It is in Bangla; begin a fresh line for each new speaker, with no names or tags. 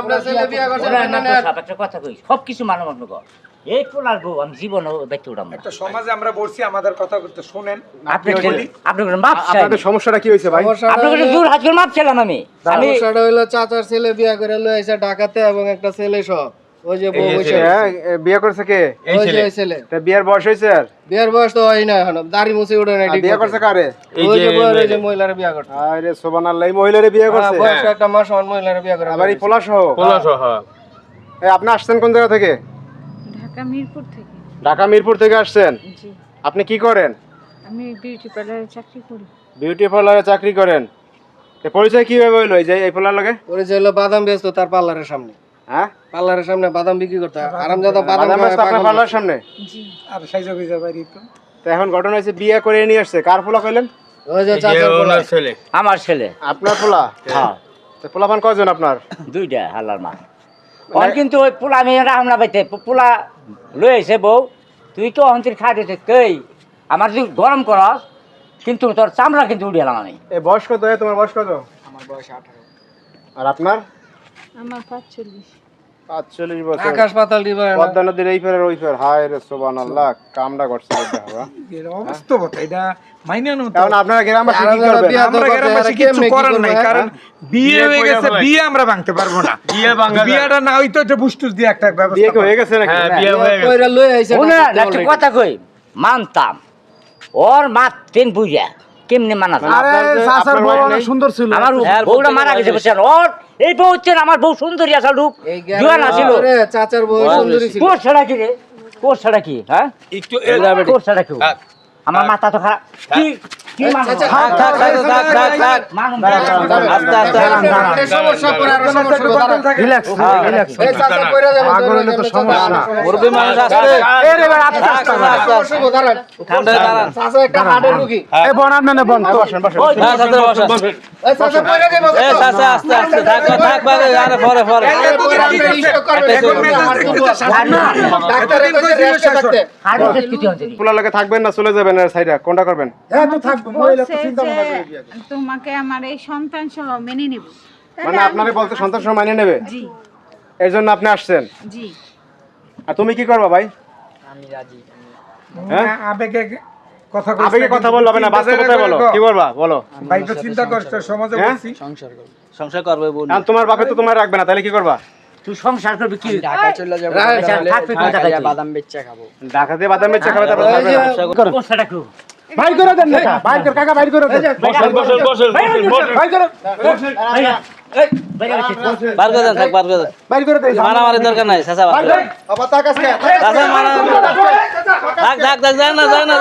আপনার ছেলে বিয়ে করছে
একটা কথা কই সবকিছু মানব কর এই পোলার বউ আমি জীবনে বাইতে উঠাম
একটা সমাজে আমরা বলছি আমাদের কথা করতে শুনেন।
আপনাদের সমস্যাটা কি হয়েছে ভাই?
আপনাদের জোর হাত করে মাপ চাইলাম আমি
সমস্যাটা হলো চাচার ছেলে বিয়ে করে লয়ে আইছে ঢাকাতে এবং একটা ছেলে সব ওই যে বউ বসে
বিয়ে করছে কে?
ওই যে ছেলে
তা বিয়ের বয়স হয়েছে? আর
বিয়ের বয়স তো হয় না এখন দাড়ি মুছে উঠে না ঠিক
বিয়ে করছে কারে?
ওই যে মহিলার বিয়ে করছে
আরে সুবহানাল্লাহ, এই মহিলারে বিয়ে করছে?
বয়স একটা মাস হন মহিলার বিয়ে করে
আবার এই পোলা সহ? আপনি আসছেন কোন জায়গা থেকে?
ঢাকা মিরপুর থেকে।
ঢাকা মিরপুর থেকে আসছেন?
জি।
আপনি কি করেন?
আমি বিউটি পার্লারে চাকরি করি।
বিউটি পার্লারে চাকরি করেন? এ পরিচয় কিভাবে হইলো এই পোলার লগে?
পরিচয় হলো বাদাম বেচতো তার পার্লারের সামনে।
হ্যাঁ,
পার্লারের সামনে বাদাম বিক্রি করতে আরামজাদা বাদাম
বেচতো আপনার পার্লারের সামনে?
জি।
আর সাইজা কইজা বাইরে তো
তো এখন ঘটনা হয়েছে বিয়ে করে নিয়ে আসছে। কার পোলা কইলেন?
ওই যে চাচার পোলা
আমার ছেলে
আপনার পোলা?
হ্যাঁ
তো পোলাপান কয়জন আপনার?
দুইটা হালার মা ওর কিন্তু ওই পোলা আমি রামনা পাইতে পোলা লই আইছে বউ তুই তো অন্তির খাই দিতে কই আমার তুই গরম করস কিন্তু তোর চামড়া কিন্তু উড়িয়ালাম আমি
এই বয়স কত? তোমার বয়স কত?
আমার বয়স 18।
আর আপনার?
আমার 45।
45 বছর।
আকাশ পাতাল দিবা
পদ্মা নদীর এই পারে ওই পারে। হায় রে সুবহানাল্লাহ, কামটা করছে বাবা।
এর অবাস্তব এটা মাইনা না তো।
এখন আপনারা গ্রামবাসী কি করবেন?
আমরা গ্রামবাসী কিছু করার নাই, কারণ বিয়ে হয়ে গেছে, বিয়ে আমরা ভাঙতে পারবো না। বিয়েটা না হইতো যে বুস্টুস দিয়ে একটা
বিয়ে
ব্যবস্থা
কি হয়ে গেছে নাকি?
হ্যাঁ, বিয়ে হয়ে গেছে।
কইরা লই আইছে
ওনা একটা কথা কই মানতাম ওর মা তিন বুঝা কেমনে মানা যায়?
আরে চাচার বউ অনেক সুন্দর ছিল।
আমার বউটা মারা গেছে বুঝছেন ওর এই বউ হচ্ছে না, আমার বউ সুন্দরী আসল রূপ জোয়ান আছিল
চাচার বউ সুন্দরী ছিল।
কোর ছাড়া কি রে কোর ছাড়া কি হ্যাঁ
একটু
কোর ছাড়া কি আমার মাথা তো খারাপ কি কি মানুষ মানুষ
এই সমস্যা পরে আর সমস্যা
রিল্যাক্স রিল্যাক্স।
এই চাচা কইরা যাবে
আগুন হলে তো সমস্যা।
মুরব্বি মানুষ আসছে
এই রে ভাই আপনি আসতে
ঠান্ডায় দাঁড়ান
চাচা একটা হাড়ের রোগী
এই বন আপনি না বন তো বসেন বসেন।
হ্যাঁ চাচা বসেন
এই চাচা কইরা যাবে
এই চাচা আস্তে আস্তে থাক বাজে আরে পরে পরে
ডাক্তার কইছে রেস্ট করতে
হাড়ের কিছু হচ্ছে
পোলা লাগে থাকবেন না চলে যাবেন এর সাইডে কোনটা করবেন?
হ্যাঁ তো থাকবো মহিলা তো চিন্তা ভাবনা করে বিয়ে
বলছে যে তোমাকে আমার এই সন্তান সহ মেনে নেব।
মানে আপনারে বলতে সন্তান সহ মাইনে নেবে?
জি
এর জন্য আপনি আসছেন।
জি।
আর তুমি কি করবা ভাই?
হ্যাঁ আবেগে কথা কইছ।
আবেগে কথা বলবে হবে না, বাস্তবতায় বলো। কি করবা বলো?
ভাই তো চিন্তা করছ সমাজে বলছি
সংসার করবে বল
আর তোমার বাপে তো তোমার রাখবে না, তাহলে কি করবা?
তুই সংসার করবি কি
ঢাকা চলে যাবো বাদাম বেচা খাবো।
ঢাকাতে বাদাম বেচে খাবে তারপর থাকবে না।
কোর ছাড়া কি
বাইর করে দেন না, বাইর কর কাকা, বাইর করে দেন। বাইর করে
বার করে দেন থাক বার করে দেন
বাইর করে দেন।
মারামারি দরকার নাই চাচা বার করে দেন
আবার তাকাস কে?
চাচা মারা থাক যায় না